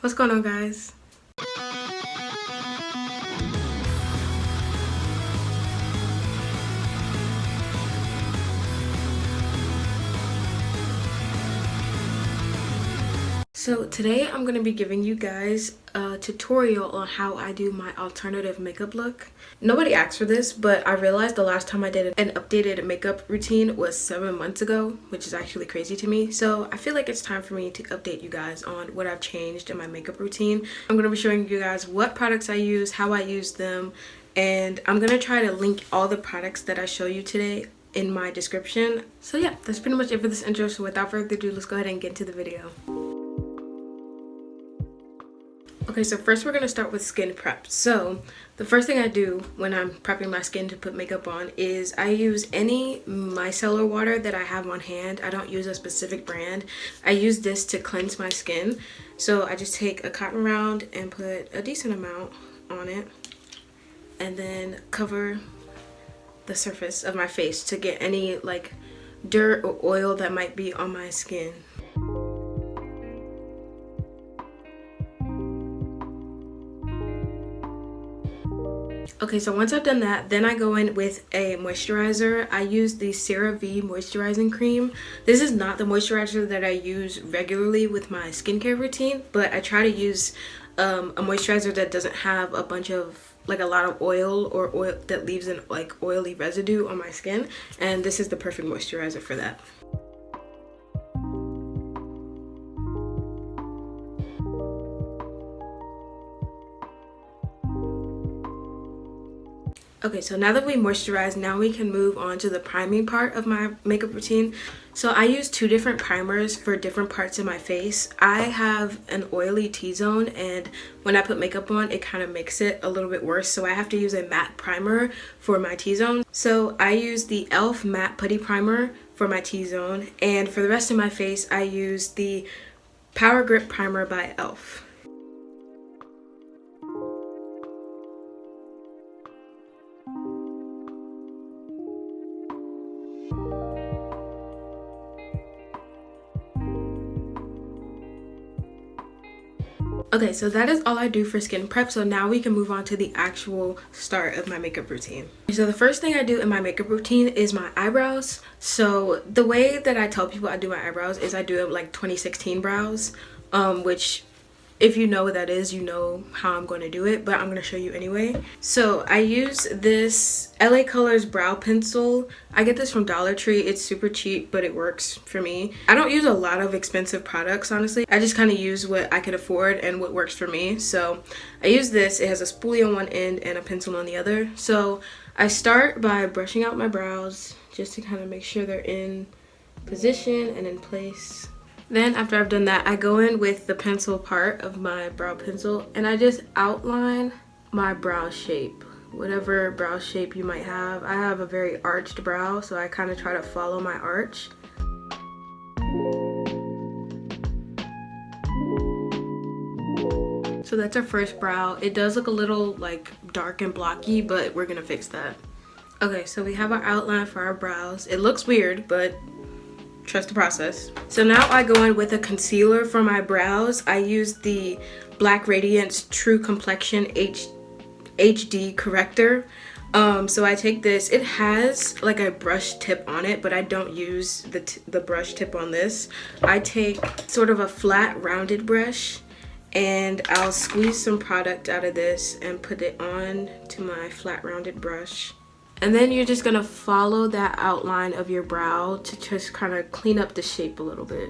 What's going on, guys? So today I'm going to be giving you guys a tutorial on how I do my alternative makeup look. Nobody asked for this, but I realized the last time I did an updated makeup routine was 7 months ago, which is actually crazy to me. So I feel like it's time for me to update you guys on what I've changed in my makeup routine. I'm going to be showing you guys what products I use, how I use them, and I'm going to try to link all the products that I show you today in my description. So yeah, that's pretty much it for this intro. So without further ado, let's go ahead and get into the video. Okay, so first we're going to start with skin prep. So the first thing I do when I'm prepping my skin to put makeup on is I use any micellar water that I have on hand. I don't use a specific brand. I use this to cleanse my skin. So I just take a cotton round and put a decent amount on it and then cover the surface of my face to get any like dirt or oil that might be on my skin. Okay, so once I've done that, then I go in with a moisturizer. I use the CeraVe moisturizing cream. This is not the moisturizer that I use regularly with my skincare routine, but I try to use a moisturizer that doesn't have a bunch of like a lot of oil or oil that leaves an like oily residue on my skin, and this is the perfect moisturizer for that. Okay, so now that we moisturize, now we can move on to the priming part of my makeup routine. So I use two different primers for different parts of my face. I have an oily T-zone, and when I put makeup on, it kind of makes it a little bit worse. So I have to use a matte primer for my T-zone. So I use the e.l.f. Matte Putty Primer for my T-zone, and for the rest of my face, I use the Power Grip Primer by e.l.f. Okay, so that is all I do for skin prep. So now we can move on to the actual start of my makeup routine. So the first thing I do in my makeup routine is my eyebrows. So the way that I tell people I do my eyebrows is I do like 2016 brows, which if you know what that is, you know how I'm going to do it, but I'm going to show you anyway. So I use this LA Colors brow pencil. I get this from Dollar Tree. It's super cheap, but it works for me. I don't use a lot of expensive products, honestly. I just kind of use what I could afford and what works for me. So I use this. It has a spoolie on one end and a pencil on the other. So I start by brushing out my brows just to kind of make sure they're in position and in place. Then after I've done that, I go in with the pencil part of my brow pencil and I just outline my brow shape, whatever brow shape you might have. I have a very arched brow, so I kind of try to follow my arch. So that's our first brow. It does look a little like dark and blocky, but we're gonna fix that. Okay, so we have our outline for our brows. It looks weird, but trust the process. So now I go in with a concealer for my brows. I use the Black Radiance True Complexion HD Corrector. So I take this. It has like a brush tip on it, but I don't use the brush tip on this. I take sort of a flat rounded brush and I'll squeeze some product out of this and put it on to my flat rounded brush. And then you're just gonna follow that outline of your brow to just kind of clean up the shape a little bit.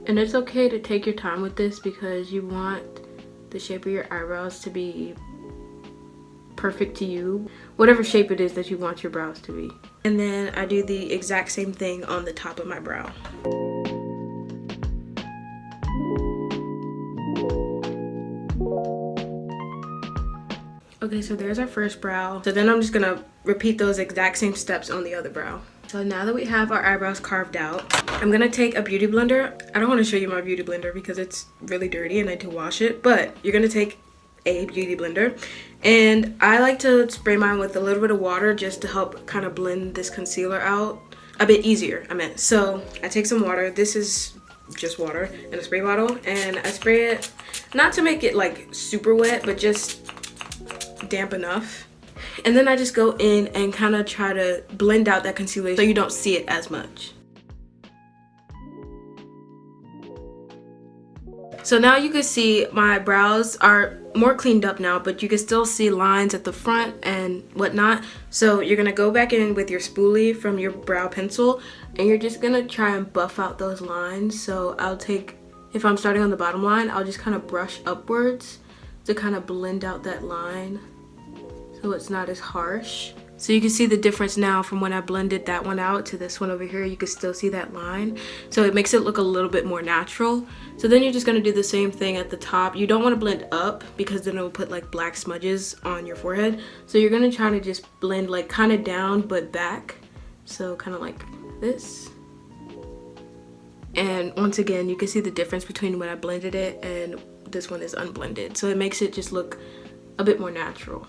And it's okay to take your time with this because you want the shape of your eyebrows to be perfect to you, whatever shape it is that you want your brows to be. And then I do the exact same thing on the top of my brow. Okay, so there's our first brow. So then I'm just gonna repeat those exact same steps on the other brow. So now that we have our eyebrows carved out, I'm gonna take a beauty blender. I don't wanna show you my beauty blender because it's really dirty and I need to wash it, but you're gonna take a beauty blender. And I like to spray mine with a little bit of water just to help kind of blend this concealer out. a bit easier, I meant. So I take some water. This is just water in a spray bottle, and I spray it not to make it like super wet, but just damp enough. And then I just go in and kind of try to blend out that concealer so you don't see it as much. So now you can see my brows are more cleaned up now, but you can still see lines at the front and whatnot. So you're gonna go back in with your spoolie from your brow pencil, and you're just gonna try and buff out those lines. So I'll take, if I'm starting on the bottom line, I'll just kind of brush upwards to kind of blend out that line so it's not as harsh. So you can see the difference now from when I blended that one out to this one over here. You can still see that line. So it makes it look a little bit more natural. So then you're just gonna do the same thing at the top. You don't wanna blend up because then it'll put like black smudges on your forehead. So you're gonna try to just blend like kind of down but back. So kind of like this. And once again, you can see the difference between when I blended it and this one is unblended. So it makes it just look a bit more natural.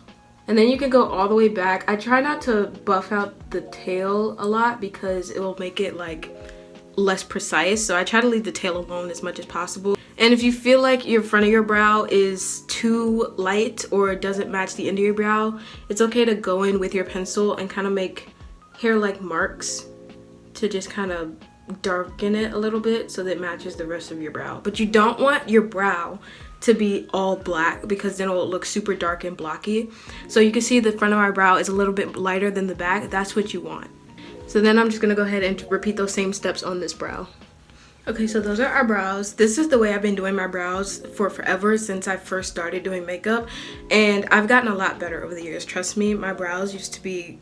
And then you can go all the way back. I try not to buff out the tail a lot because it will make it like less precise. So I try to leave the tail alone as much as possible. And if you feel like your front of your brow is too light or it doesn't match the end of your brow, it's okay to go in with your pencil and kind of make hair-like marks to just kind of darken it a little bit so that it matches the rest of your brow. But you don't want your brow to be all black because then it will look super dark and blocky. So you can see the front of my brow is a little bit lighter than the back. That's what you want. So then I'm just gonna go ahead and repeat those same steps on this brow. Okay, so those are our brows. This is the way I've been doing my brows for forever, since I first started doing makeup, and I've gotten a lot better over the years. Trust me, my brows used to be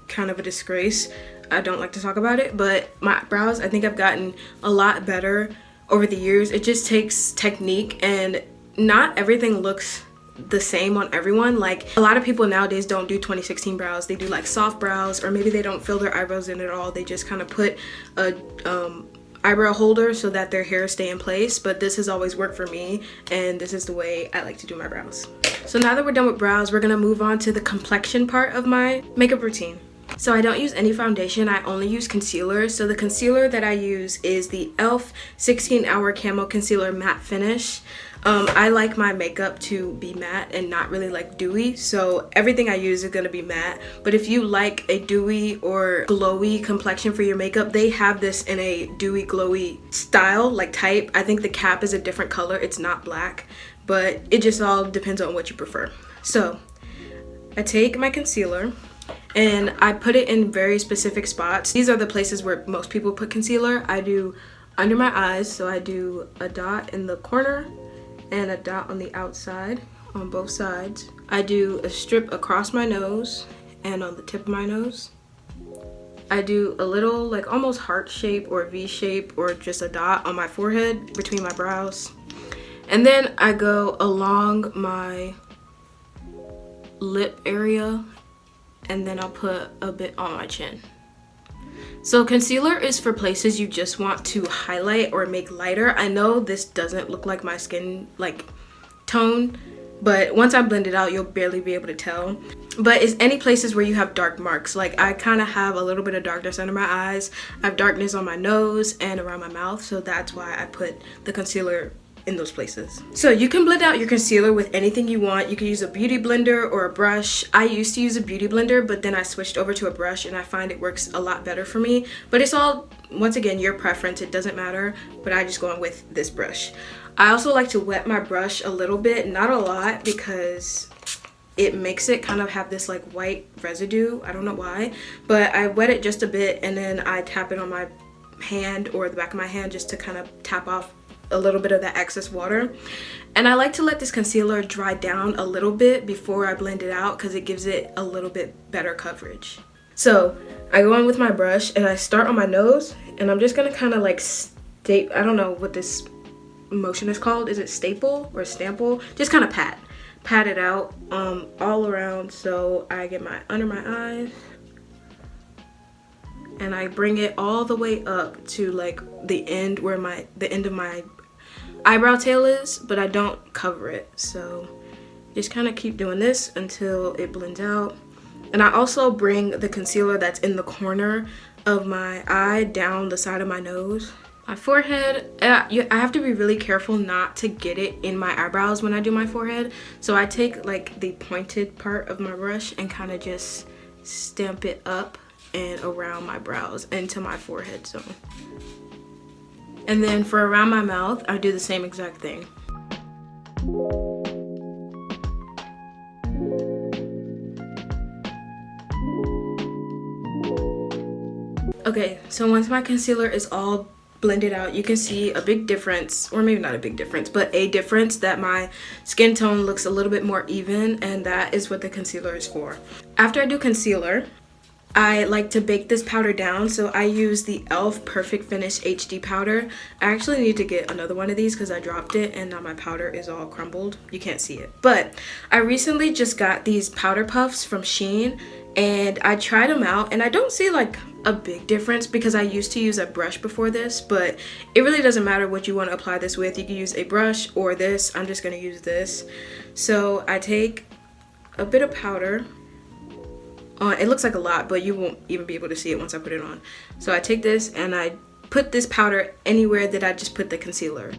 kind of a disgrace. I don't like to talk about it, but my brows, I think I've gotten a lot better over the years. It just takes technique, and not everything looks the same on everyone. Like a lot of people nowadays don't do 2016 brows. They do like soft brows, or maybe they don't fill their eyebrows in at all. They just kind of put a eyebrow holder so that their hair stay in place. But this has always worked for me, and this is the way I like to do my brows. So now that we're done with brows, we're gonna move on to the complexion part of my makeup routine. So I don't use any foundation, I only use concealer. So the concealer that I use is the e.l.f. 16 Hour Camo Concealer Matte Finish. I like my makeup to be matte and not really like dewy, so everything I use is gonna be matte. But if you like a dewy or glowy complexion for your makeup, they have this in a dewy glowy style, like type. I think the cap is a different color, it's not black, but it just all depends on what you prefer. So I take my concealer and I put it in very specific spots. These are the places where most people put concealer. I do under my eyes, so I do a dot in the corner and a dot on the outside on both sides. I do a strip across my nose and on the tip of my nose. I do a little like almost heart shape or V shape or just a dot on my forehead between my brows. And then I go along my lip area, and then I'll put a bit on my chin. So concealer is for places you just want to highlight or make lighter. I know this doesn't look like my skin like tone, but once I blend it out, you'll barely be able to tell. But it's any places where you have dark marks. Like I kind of have a little bit of darkness under my eyes. I have darkness on my nose and around my mouth, so that's why I put the concealer in those places. So you can blend out your concealer with anything you want. You can use a beauty blender or a brush. I used to use a beauty blender, but then I switched over to a brush and I find it works a lot better for me. But it's all, once again, your preference. It doesn't matter, but I just go in with this brush. I also like to wet my brush a little bit, not a lot, because it makes it kind of have this like white residue. I don't know why, but I wet it just a bit and then I tap it on my hand or the back of my hand just to kind of tap off a little bit of that excess water. And I like to let this concealer dry down a little bit before I blend it out because it gives it a little bit better coverage. So I go in with my brush and I start on my nose, and I'm just gonna kind of like I don't know what this motion is called. Is it staple or stample? Just kind of pat it out all around. So I get my under my eyes and I bring it all the way up to like the end where the end of my eyebrow tail is, but I don't cover it. So just kind of keep doing this until it blends out. And I also bring the concealer that's in the corner of my eye down the side of my nose. My forehead, I have to be really careful not to get it in my eyebrows when I do my forehead. So I take like the pointed part of my brush and kind of just stamp it up and around my brows into my forehead zone. And then for around my mouth, I do the same exact thing. Okay, so once my concealer is all blended out, you can see a big difference, or maybe not a big difference, but a difference that my skin tone looks a little bit more even, and that is what the concealer is for. After I do concealer, I like to bake this powder down, so I use the e.l.f. Perfect Finish HD powder. I actually need to get another one of these because I dropped it and now my powder is all crumbled. You can't see it. But I recently just got these powder puffs from Shein and I tried them out and I don't see like a big difference because I used to use a brush before this, but it really doesn't matter what you want to apply this with. You can use a brush or this. I'm just going to use this. So I take a bit of powder. It looks like a lot, but you won't even be able to see it once I put it on. So I take this and I put this powder anywhere that I just put the concealer.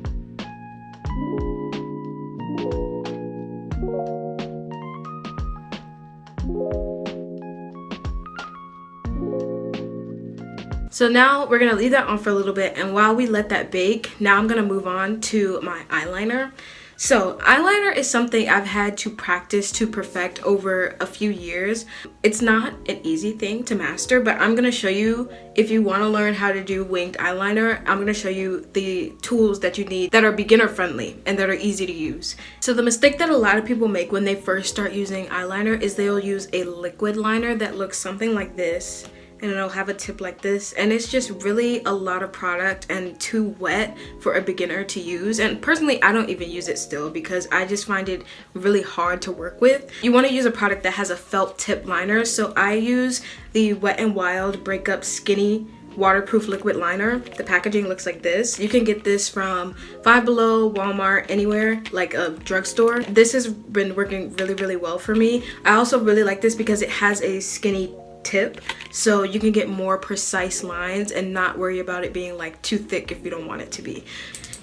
So now we're gonna leave that on for a little bit, and while we let that bake, now I'm gonna move on to my eyeliner. So eyeliner is something I've had to practice to perfect over a few years. It's not an easy thing to master, but I'm gonna show you, if you wanna learn how to do winged eyeliner, I'm gonna show you the tools that you need that are beginner friendly and that are easy to use. So the mistake that a lot of people make when they first start using eyeliner is they'll use a liquid liner that looks something like this. And it'll have a tip like this, and it's just really a lot of product and too wet for a beginner to use. And personally, I don't even use it still because I just find it really hard to work with. You want to use a product that has a felt tip liner, so I use the Wet n Wild Breakup Skinny waterproof liquid liner. The packaging looks like this. You can get this from Five Below, Walmart, anywhere, like a drugstore. This has been working really well for me. I also really like this because it has a skinny tip, so you can get more precise lines and not worry about it being like too thick if you don't want it to be.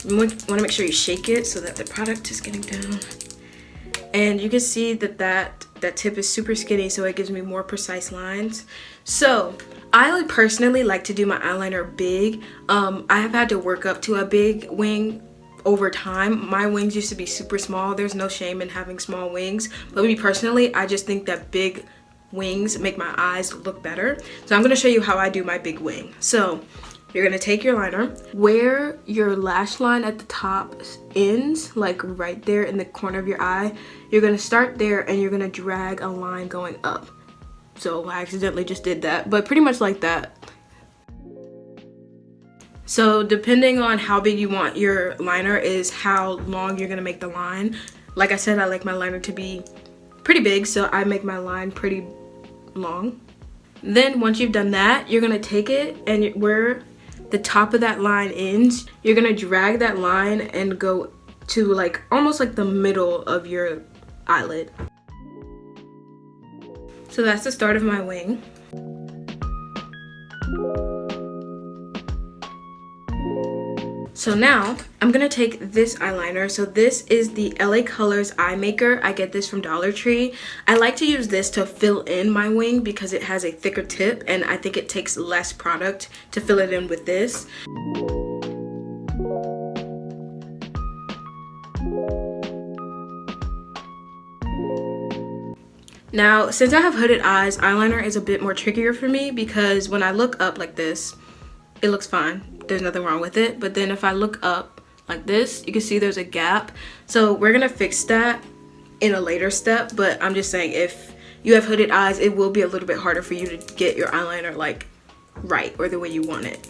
You want to make sure you shake it so that the product is getting down, and you can see that that tip is super skinny, so it gives me more precise lines. So I personally like to do my eyeliner big. I have had to work up to a big wing over time. My wings used to be super small. There's no shame in having small wings, but me personally, I just think that big wings make my eyes look better. So I'm going to show you how I do my big wing. So you're going to take your liner, where your lash line at the top ends, like right there in the corner of your eye, you're going to start there and you're going to drag a line going up. So I accidentally just did that, but pretty much like that. So depending on how big you want your liner is how long you're going to make the line. Like I said, I like my liner to be pretty big, so I make my line pretty long. Then once you've done that, you're gonna take it, and where the top of that line ends, you're gonna drag that line and go to like almost like the middle of your eyelid. So that's the start of my wing. So now I'm gonna take this eyeliner. So this is the LA Colors Eye Maker. I get this from Dollar Tree. I like to use this to fill in my wing because it has a thicker tip, and I think it takes less product to fill it in with this. Now, since I have hooded eyes, eyeliner is a bit more trickier for me because when I look up like this, it looks fine. There's nothing wrong with it. But then if I look up like this, you can see there's a gap. So we're gonna fix that in a later step, but I'm just saying if you have hooded eyes, it will be a little bit harder for you to get your eyeliner like right or the way you want it.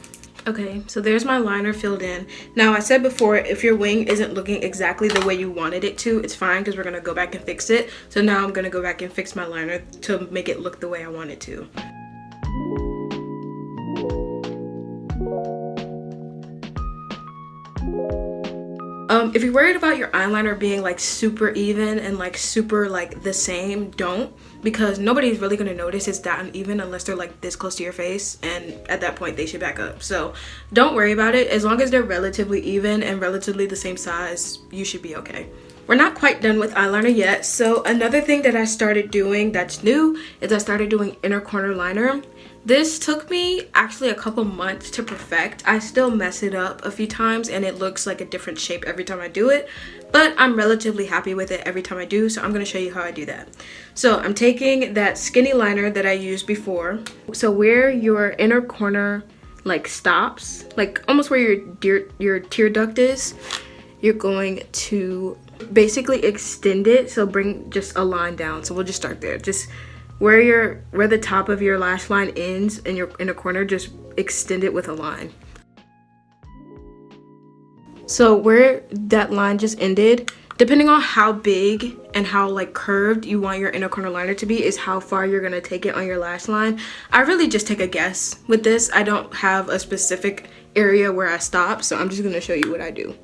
Okay, so there's my liner filled in. Now I said before, if your wing isn't looking exactly the way you wanted it to, it's fine because we're gonna go back and fix it. So now I'm gonna go back and fix my liner to make it look the way I want it to. If you're worried about your eyeliner being like super even and like super like the same, don't, because nobody's really going to notice it's that uneven unless they're like this close to your face, and at that point they should back up. So don't worry about it. As long as they're relatively even and relatively the same size, you should be okay. We're not quite done with eyeliner yet. So another thing that I started doing that's new is I started doing inner corner liner. This took me actually a couple months to perfect. I still mess it up a few times and it looks like a different shape every time I do it, but I'm relatively happy with it every time I do, so I'm going to show you how I do that. So I'm taking that skinny liner that I used before. So where your inner corner like stops, like almost where your tear duct is, you're going to basically extend it. So bring just a line down. So we'll just start there. Just where the top of your lash line ends in your inner corner, just extend it with a line. So where that line just ended, depending on how big and how like curved you want your inner corner liner to be, is how far you're gonna take it on your lash line. I really just take a guess with this. I don't have a specific area where I stop, so I'm just gonna show you what I do.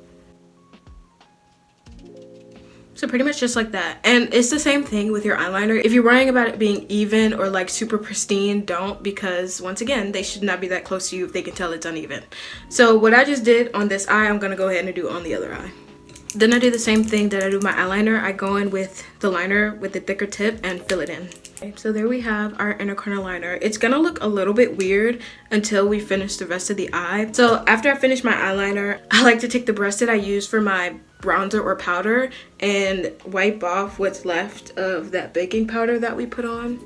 So pretty much just like that. And it's the same thing with your eyeliner. If you're worrying about it being even or like super pristine, don't, because once again, they should not be that close to you if they can tell it's uneven. So what I just did on this eye, I'm gonna go ahead and do on the other eye. Then I do the same thing that I do with my eyeliner. I go in with the liner with the thicker tip and fill it in. Okay, so there we have our inner corner liner. It's gonna look a little bit weird until we finish the rest of the eye. So after I finish my eyeliner, I like to take the brush that I use for my bronzer or powder and wipe off what's left of that baking powder that we put on.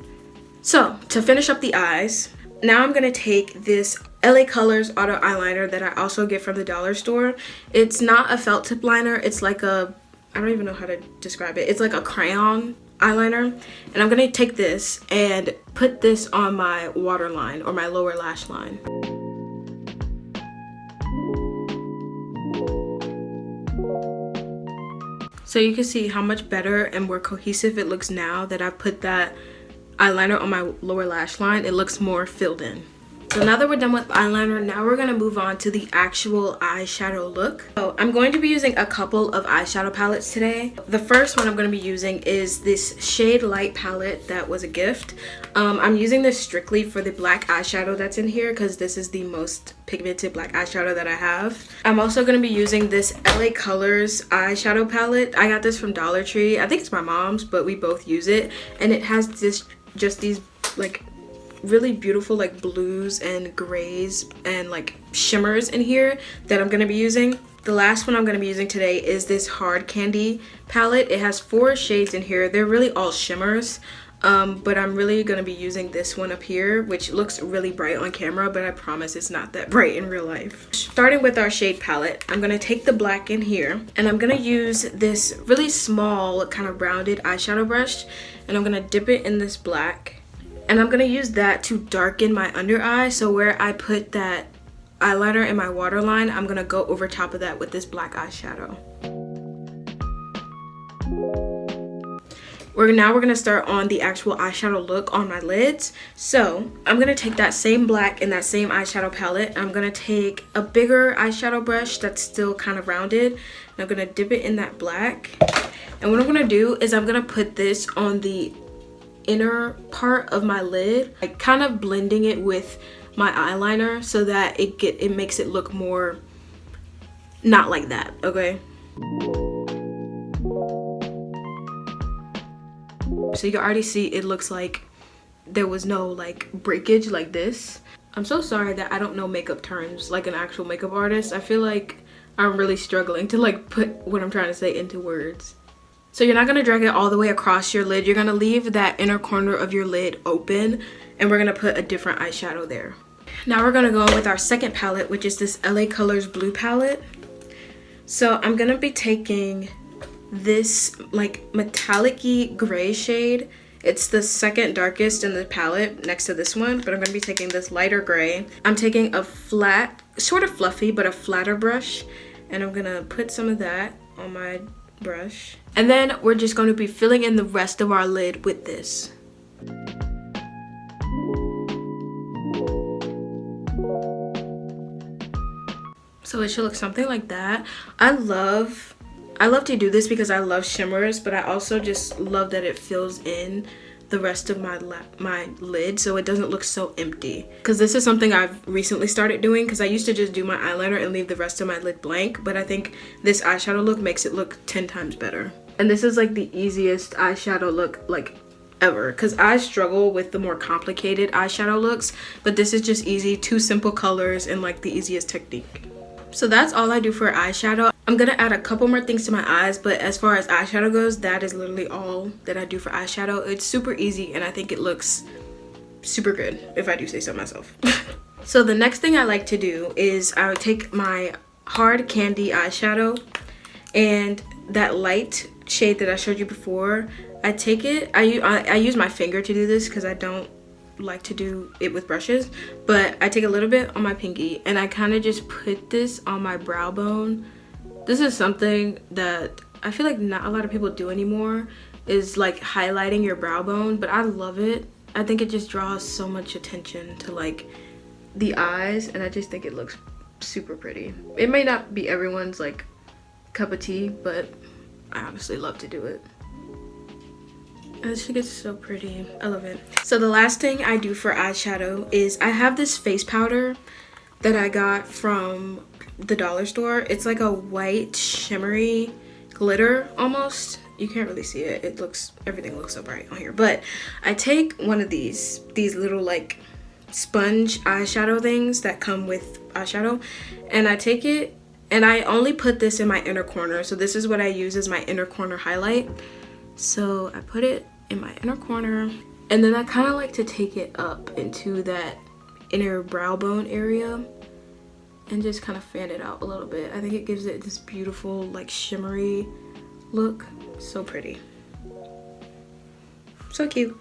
So to finish up the eyes, now I'm gonna take this LA Colors Auto Eyeliner that I also get from the dollar store. It's not a felt tip liner, it's like a, I don't even know how to describe it. It's like a crayon eyeliner. And I'm gonna take this and put this on my waterline or my lower lash line. So you can see how much better and more cohesive it looks now that I put that eyeliner on my lower lash line. It looks more filled in. So now that we're done with eyeliner, now we're going to move on to the actual eyeshadow look. So I'm going to be using a couple of eyeshadow palettes today. The first one I'm going to be using is this Shade Light palette that was a gift. I'm using this strictly for the black eyeshadow that's in here because this is the most pigmented black eyeshadow that I have. I'm also going to be using this LA Colors eyeshadow palette. I got this from Dollar Tree. I think it's my mom's, but we both use it. And it has just these like really beautiful like blues and grays and like shimmers in here that I'm going to be using. The last one I'm going to be using today is this Hard Candy palette. It has 4 shades in here. They're really all shimmers, but I'm really going to be using this one up here, which looks really bright on camera, but I promise it's not that bright in real life. Starting with our shade palette, I'm going to take the black in here and I'm going to use this really small kind of rounded eyeshadow brush and I'm going to dip it in this black. And I'm going to use that to darken my under eye. So where I put that eyeliner in my waterline, I'm going to go over top of that with this black eyeshadow. Now we're going to start on the actual eyeshadow look on my lids. So I'm going to take that same black and that same eyeshadow palette. I'm going to take a bigger eyeshadow brush that's still kind of rounded. And I'm going to dip it in that black. And what I'm going to do is I'm going to put this on the inner part of my lid, like kind of blending it with my eyeliner so that it makes it look more not like that, okay? So you can already see it looks like there was no like breakage like this. I'm so sorry that I don't know makeup terms like an actual makeup artist. I feel like I'm really struggling to like put what I'm trying to say into words. So you're not going to drag it all the way across your lid. You're going to leave that inner corner of your lid open and we're going to put a different eyeshadow there. Now we're going to go with our second palette, which is this LA Colors blue palette. So I'm going to be taking this like metallic-y gray shade. It's the second darkest in the palette next to this one, but I'm going to be taking this lighter gray. I'm taking a flat, sort of fluffy, but a flatter brush, and I'm going to put some of that on my brush. And then we're just going to be filling in the rest of our lid with this. So it should look something like that. I love to do this because I love shimmers, but I also just love that it fills in the rest of my lid so it doesn't look so empty. Because this is something I've recently started doing, because I used to just do my eyeliner and leave the rest of my lid blank, but I think this eyeshadow look makes it look 10 times better. And this is like the easiest eyeshadow look like ever, because I struggle with the more complicated eyeshadow looks, but this is just easy, 2 simple colors and like the easiest technique. So that's all I do for eyeshadow. I'm gonna add a couple more things to my eyes, but as far as eyeshadow goes, that is literally all that I do for eyeshadow. It's super easy and I think it looks super good, if I do say so myself. So the next thing I like to do is I would take my hard candy eyeshadow and that light shade that I showed you before. I take it, I use my finger to do this because I don't like to do it with brushes, but I take a little bit on my pinky and I kind of just put this on my brow bone. This is something that I feel like not a lot of people do anymore, is like highlighting your brow bone, but I love it. I think it just draws so much attention to like the eyes, and I just think it looks super pretty. It may not be everyone's like cup of tea, but I honestly love to do it. This gets so pretty. I love it. So the last thing I do for eyeshadow is I have this face powder that I got from the dollar store. It's like a white shimmery glitter almost. You can't really see it. Everything looks so bright on here. But I take one of these little like sponge eyeshadow things that come with eyeshadow, and I take it and I only put this in my inner corner. So this is what I use as my inner corner highlight. So I put it in my inner corner, and then I kind of like to take it up into that inner brow bone area and just kind of fan it out a little bit. I think it gives it this beautiful like shimmery look. So pretty. So cute.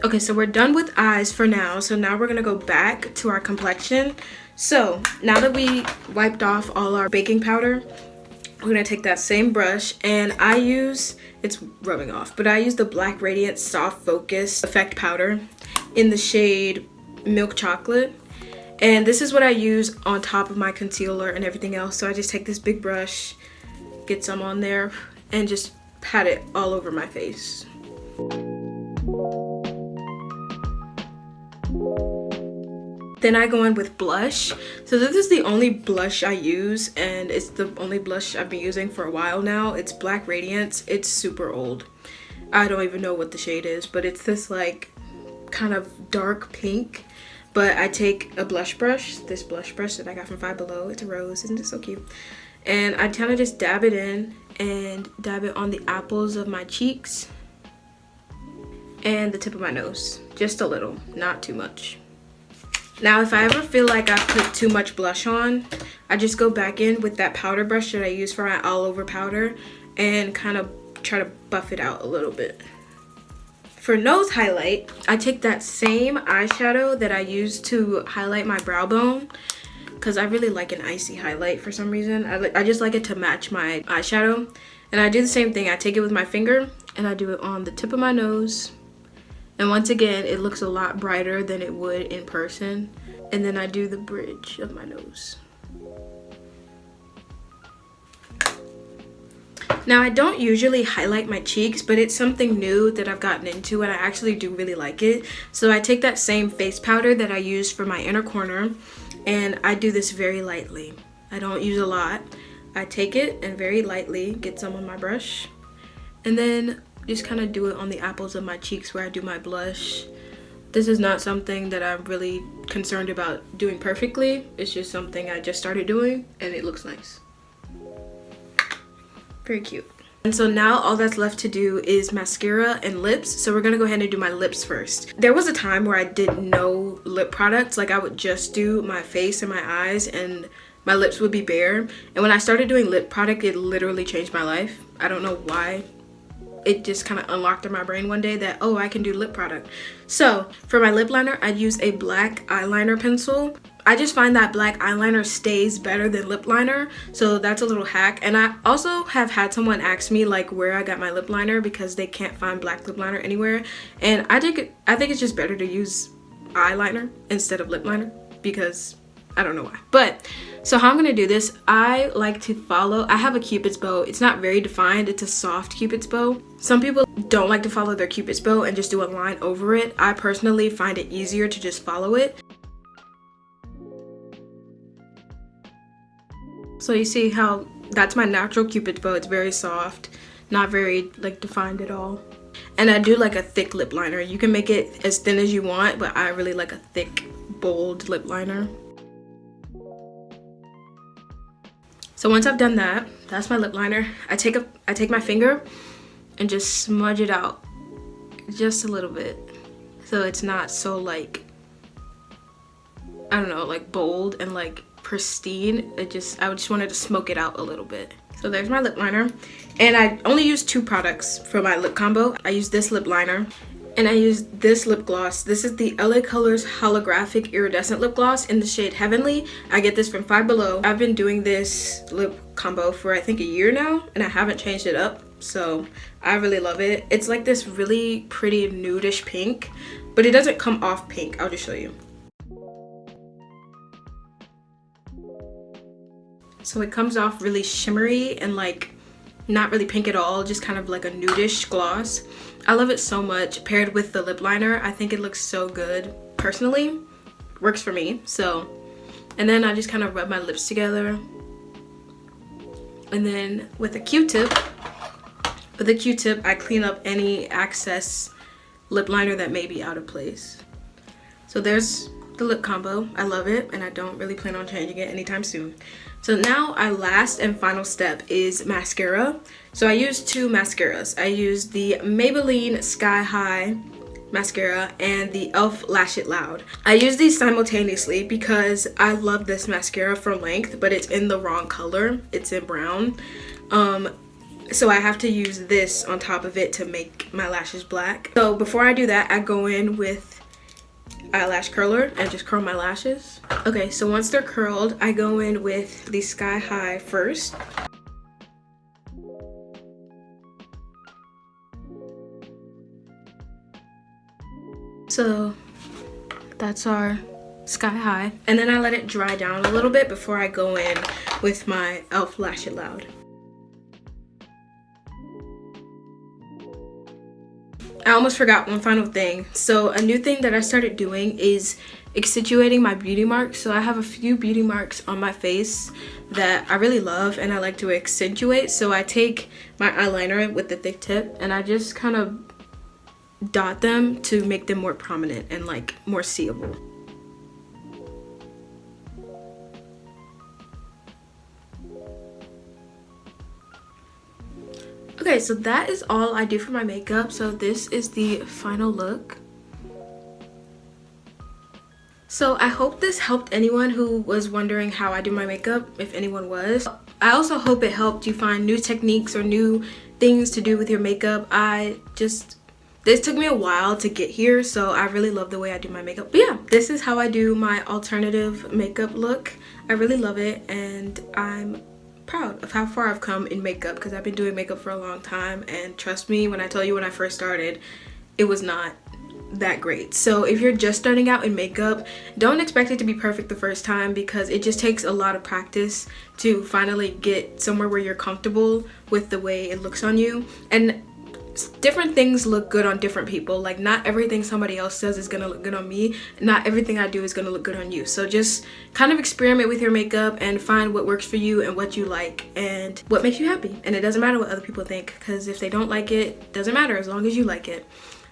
Okay, so we're done with eyes for now. So now we're gonna go back to our complexion. So now that we wiped off all our baking powder, we're gonna take that same brush, and I use, it's rubbing off, but I use the Black Radiant Soft Focus Effect Powder in the shade Milk Chocolate. And this is what I use on top of my concealer and everything else. So I just take this big brush, get some on there, and just pat it all over my face. Then I go in with blush. So this is the only blush I use, and it's the only blush I've been using for a while now. It's Black Radiance. It's super old. I don't even know what the shade is, but it's this like kind of dark pink. But I take a blush brush, this blush brush that I got from Five Below. It's a rose, isn't it so cute? And I kind of just dab it in and dab it on the apples of my cheeks and the tip of my nose. Just a little, not too much. Now, if I ever feel like I put too much blush on, I just go back in with that powder brush that I use for my all over powder and kind of try to buff it out a little bit. For nose highlight, I take that same eyeshadow that I use to highlight my brow bone, because I really like an icy highlight for some reason. I just like it to match my eyeshadow. And I do the same thing. I take it with my finger and I do it on the tip of my nose. And once again, it looks a lot brighter than it would in person. And then I do the bridge of my nose. Now, I don't usually highlight my cheeks, but it's something new that I've gotten into and I actually do really like it. So I take that same face powder that I use for my inner corner and I do this very lightly. I don't use a lot. I take it and very lightly get some on my brush and then just kind of do it on the apples of my cheeks where I do my blush. This is not something that I'm really concerned about doing perfectly. It's just something I just started doing and it looks nice. Very cute. And so now all that's left to do is mascara and lips. So we're gonna go ahead and do my lips first. There was a time where I did no lip products. Like I would just do my face and my eyes and my lips would be bare. And when I started doing lip product, it literally changed my life. I don't know why. It just kind of unlocked in my brain one day that, oh, I can do lip product. So for my lip liner, I'd use a black eyeliner pencil. I just find that black eyeliner stays better than lip liner, so that's a little hack. And I also have had someone ask me like where I got my lip liner because they can't find black lip liner anywhere, and I think it's just better to use eyeliner instead of lip liner because I don't know why. But so how I'm gonna do this, I like to follow, I have a cupid's bow. It's not very defined, it's a soft cupid's bow. Some people don't like to follow their cupid's bow and just do a line over it. I personally find it easier to just follow it. So you see how that's my natural cupid's bow. It's very soft, not very like defined at all. And I do like a thick lip liner. You can make it as thin as you want, but I really like a thick, bold lip liner. So once I've done that, that's my lip liner. I take my finger and just smudge it out just a little bit, so it's not so like, I don't know, like bold and like pristine. I just wanted to smoke it out a little bit. So there's my lip liner, and I only use 2 products for my lip combo. I use this lip liner and I use this lip gloss. This is the LA Colors Holographic Iridescent Lip Gloss in the shade Heavenly. I get this from Five Below. I've been doing this lip combo for I think a year now, and I haven't changed it up, so I really love it. It's like this really pretty nudish pink, but it doesn't come off pink. I'll just show you. So it comes off really shimmery and like not really pink at all, just kind of like a nudish gloss. I love it so much. Paired with the lip liner, I think it looks so good. Personally, works for me. So, and then I just kind of rub my lips together. And then with a Q-tip, I clean up any excess lip liner that may be out of place. So there's the lip combo. I love it, and I don't really plan on changing it anytime soon. So now our last and final step is mascara. So I use 2 mascaras. I use the Maybelline Sky High mascara and the e.l.f. Lash It Loud. I use these simultaneously because I love this mascara for length, but it's in the wrong color. It's in brown. So I have to use this on top of it to make my lashes black. So before I do that, I go in with eyelash curler and just curl my lashes. Okay, so once they're curled, I go in with the Sky High first. So that's our Sky High, and then I let it dry down a little bit before I go in with my e.l.f. Lash It Loud. I almost forgot one final thing. So a new thing that I started doing is accentuating my beauty marks. So I have a few beauty marks on my face that I really love and I like to accentuate. So I take my eyeliner with the thick tip and I just kind of dot them to make them more prominent and like more seeable. Okay, so that is all I do for my makeup. So this is the final look. So I hope this helped anyone who was wondering how I do my makeup, if anyone was. I also hope it helped you find new techniques or new things to do with your makeup. This took me a while to get here, so I really love the way I do my makeup. But yeah, this is how I do my alternative makeup look. I really love it, and I'm proud of how far I've come in makeup because I've been doing makeup for a long time, and trust me when I tell you, when I first started, it was not that great. So if you're just starting out in makeup, don't expect it to be perfect the first time because it just takes a lot of practice to finally get somewhere where you're comfortable with the way it looks on you. And different things look good on different people. Like not everything somebody else does is gonna look good on me. Not everything I do is gonna look good on you. So just kind of experiment with your makeup and find what works for you and what you like and what makes you happy. And it doesn't matter what other people think, because if they don't like it, doesn't matter as long as you like it.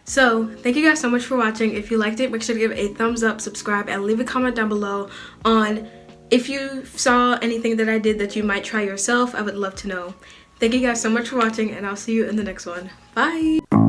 So thank you guys so much for watching. If you liked it, make sure to give it a thumbs up, subscribe, and leave a comment down below on if you saw anything that I did that you might try yourself. I would love to know. Thank you guys so much for watching, and I'll see you in the next one. Bye!